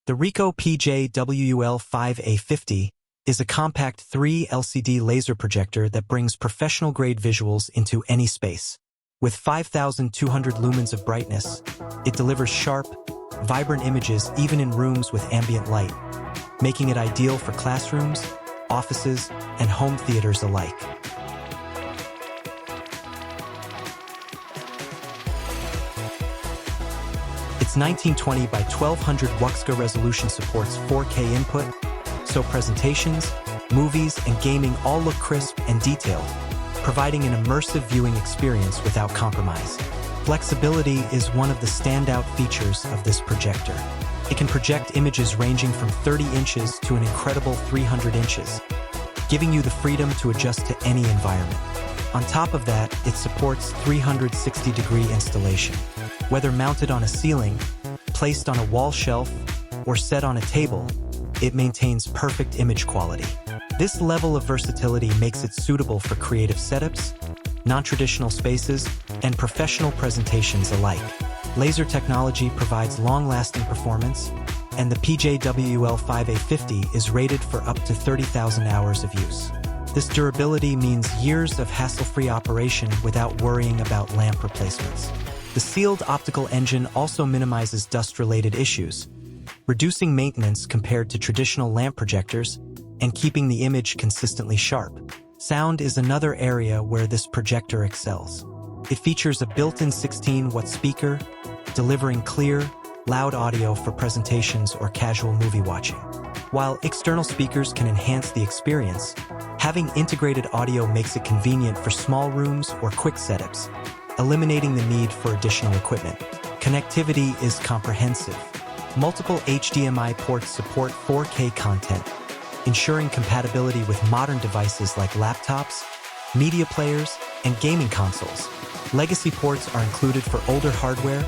The RICOH PJ WUL5A50 is a compact 3 LCD laser projector that brings professional-grade visuals into any space. With 5,200 lumens of brightness, it delivers sharp, vibrant images even in rooms with ambient light, making it ideal for classrooms, offices, and home theaters alike. Its 1920 by 1200 WUXGA resolution supports 4K input, so presentations, movies, and gaming all look crisp and detailed, providing an immersive viewing experience without compromise. Flexibility is one of the standout features of this projector. It can project images ranging from 30 inches to an incredible 300 inches, giving you the freedom to adjust to any environment. On top of that, it supports 360-degree installation. Whether mounted on a ceiling, placed on a wall shelf, or set on a table, it maintains perfect image quality. This level of versatility makes it suitable for creative setups, non-traditional spaces, and professional presentations alike. Laser technology provides long-lasting performance, and the PJ-WUL5A50 is rated for up to 30,000 hours of use. This durability means years of hassle-free operation without worrying about lamp replacements. The sealed optical engine also minimizes dust-related issues, reducing maintenance compared to traditional lamp projectors and keeping the image consistently sharp. Sound is another area where this projector excels. It features a built-in 16-watt speaker, delivering clear, loud audio for presentations or casual movie watching. While external speakers can enhance the experience, having integrated audio makes it convenient for small rooms or quick setups, eliminating the need for additional equipment. Connectivity is comprehensive. Multiple HDMI ports support 4K content, ensuring compatibility with modern devices like laptops, media players, and gaming consoles. Legacy ports are included for older hardware,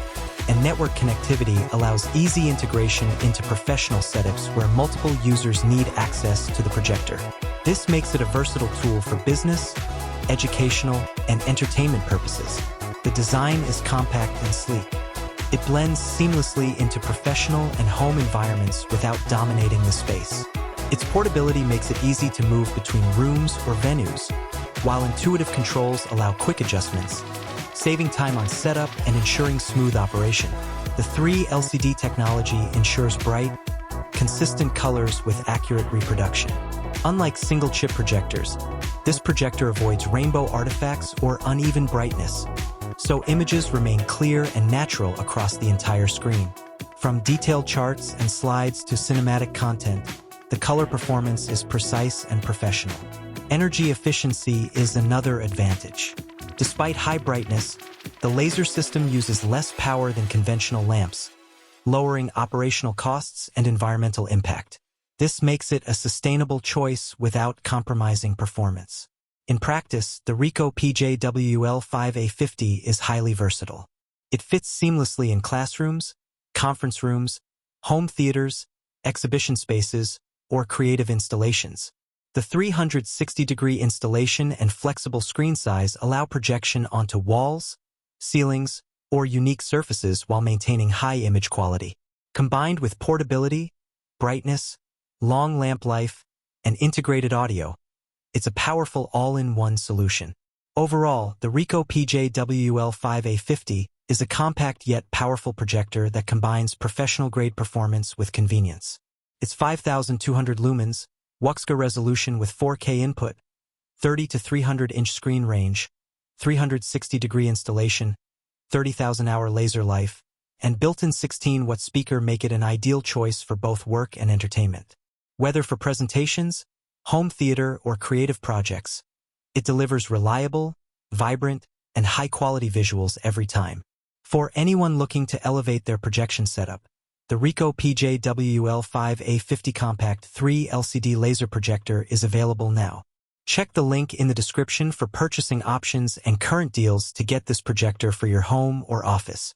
and network connectivity allows easy integration into professional setups where multiple users need access to the projector. This makes it a versatile tool for business, educational, and entertainment purposes. The design is compact and sleek. It blends seamlessly into professional and home environments without dominating the space. Its portability makes it easy to move between rooms or venues, while intuitive controls allow quick adjustments, saving time on setup and ensuring smooth operation. The 3 LCD technology ensures bright, consistent colors with accurate reproduction. Unlike single-chip projectors, this projector avoids rainbow artifacts or uneven brightness, so images remain clear and natural across the entire screen. From detailed charts and slides to cinematic content, the color performance is precise and professional. Energy efficiency is another advantage. Despite high brightness, the laser system uses less power than conventional lamps, lowering operational costs and environmental impact. This makes it a sustainable choice without compromising performance. In practice, the RICOH PJ WUL5A50 is highly versatile. It fits seamlessly in classrooms, conference rooms, home theaters, exhibition spaces, or creative installations. The 360-degree installation and flexible screen size allow projection onto walls, ceilings, or unique surfaces while maintaining high image quality. Combined with portability, brightness, long lamp life, and integrated audio, it's a powerful all-in-one solution. Overall, the RICOH PJ WUL5A50 is a compact yet powerful projector that combines professional-grade performance with convenience. Its 5,200 lumens, WUXGA resolution with 4K input, 30 to 300-inch screen range, 360-degree installation, 30,000-hour laser life, and built-in 16-watt speaker make it an ideal choice for both work and entertainment. Whether for presentations, home theater, or creative projects, it delivers reliable, vibrant, and high-quality visuals every time. For anyone looking to elevate their projection setup, the RICOH PJ WUL5A50 Compact 3 LCD laser projector is available now. Check the link in the description for purchasing options and current deals to get this projector for your home or office.